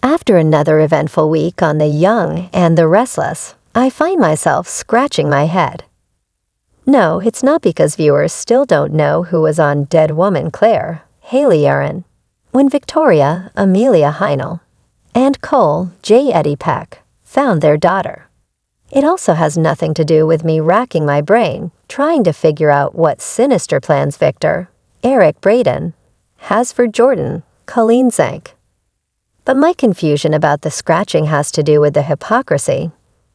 After another eventful week on The Young and the Restless, I find myself scratching my head. No, it's not because viewers still don't know who was on Dead Woman Claire, Haley Aaron, when Victoria, Amelia Heinel, and Cole, J. Eddie Peck, found their daughter. It also has nothing to do with me racking my brain, trying to figure out what sinister plans Victor, Eric Braden, has for Jordan, Colleen Zank. But my confusion about the scratching has to do with the hypocrisy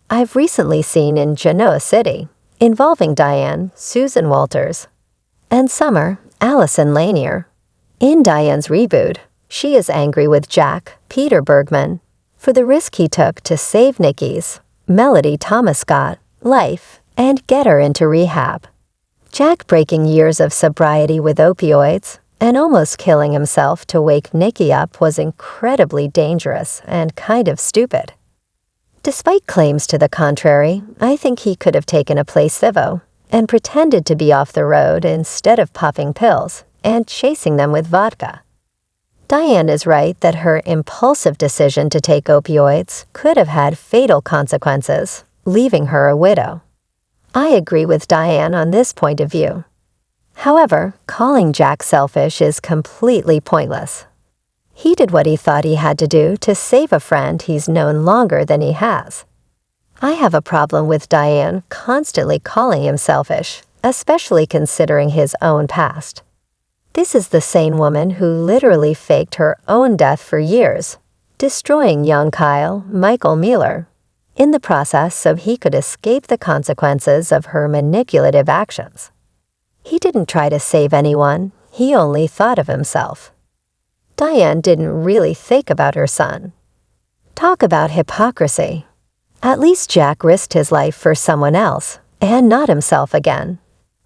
I've recently seen in Genoa City, involving Diane, Susan Walters, and Summer, Allison Lanier. In Diane's reboot, she is angry with Jack, Peter Bergman, for the risk he took to save Nikki's, Melody Thomas Scott, life and get her into rehab. Jack breaking years of sobriety with opioids and almost killing himself to wake Nikki up was incredibly dangerous and kind of stupid. Despite claims to the contrary, I think he could have taken a placebo and pretended to be off the road instead of popping pills and chasing them with vodka. Diane is right that her impulsive decision to take opioids could have had fatal consequences, leaving her a widow. I agree with Diane on this point of view. However, calling Jack selfish is completely pointless. He did what he thought he had to do to save a friend he's known longer than he has. I have a problem with Diane constantly calling him selfish, especially considering his own past. This is the same woman who literally faked her own death for years, destroying young Kyle, Michael Mueller, in the process so he could escape the consequences of her manipulative actions. He didn't try to save anyone, he only thought of himself. Diane didn't really think about her son. Talk about hypocrisy. At least Jack risked his life for someone else, and not himself again.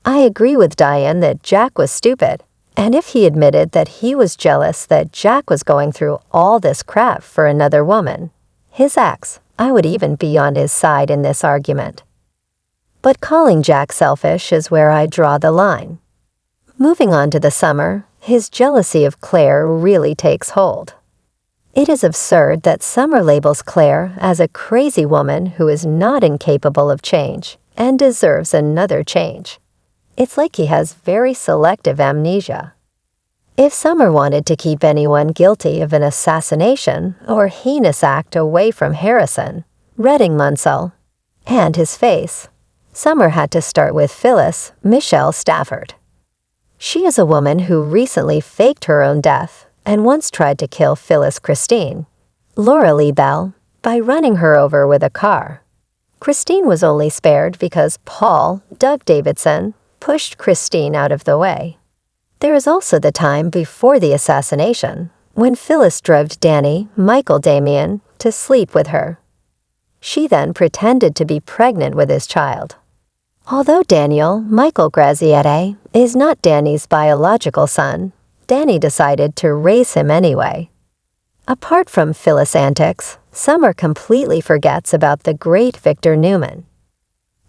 I agree with Diane that Jack was stupid, and if he admitted that he was jealous that Jack was going through all this crap for another woman, his ex, I would even be on his side in this argument. But calling Jack selfish is where I draw the line. Moving on to the summer, his jealousy of Claire really takes hold. It is absurd that Summer labels Claire as a crazy woman who is not incapable of change and deserves another change. It's like he has very selective amnesia. If Summer wanted to keep anyone guilty of an assassination or heinous act away from Harrison, Redding Munsell, and his face, Summer had to start with Phyllis Michelle Stafford. She is a woman who recently faked her own death and once tried to kill Phyllis Christine, Laura Lee Bell, by running her over with a car. Christine was only spared because Paul, Doug Davidson, pushed Christine out of the way. There is also the time before the assassination, when Phyllis drove Danny, Michael Damian, to sleep with her. She then pretended to be pregnant with his child. Although Daniel, Michael Graziette, is not Danny's biological son, Danny decided to raise him anyway. Apart from Phyllis' antics, Summer completely forgets about the great Victor Newman.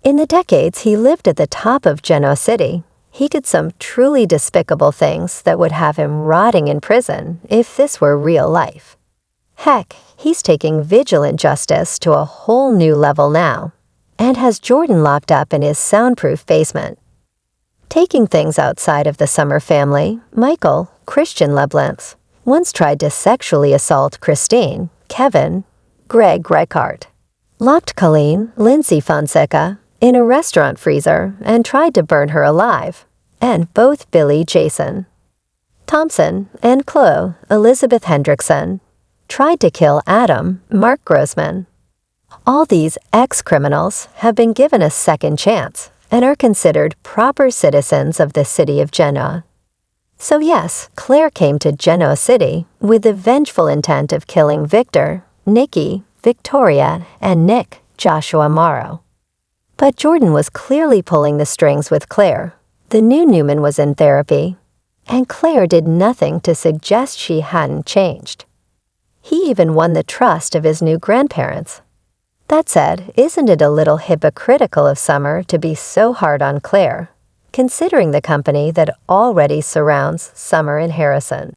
In the decades he lived at the top of Genoa City, he did some truly despicable things that would have him rotting in prison if this were real life. Heck, he's taking vigilant justice to a whole new level now, and has Jordan locked up in his soundproof basement. Taking things outside of the Summer family, Michael, Christian Leblanc, once tried to sexually assault Christine, Kevin, Greg Reichardt, locked Colleen, Lindsay Fonseca, in a restaurant freezer and tried to burn her alive, and both Billy Jason Thompson and Chloe Elizabeth Hendrickson tried to kill Adam Mark Grossman. All these ex-criminals have been given a second chance and are considered proper citizens of the city of Genoa. So yes, Claire came to Genoa City with the vengeful intent of killing Victor, Nikki, Victoria, and Nick Joshua Morrow. But Jordan was clearly pulling the strings with Claire. The new Newman was in therapy, and Claire did nothing to suggest she hadn't changed. He even won the trust of his new grandparents. That said, isn't it a little hypocritical of Summer to be so hard on Claire, considering the company that already surrounds Summer and Harrison?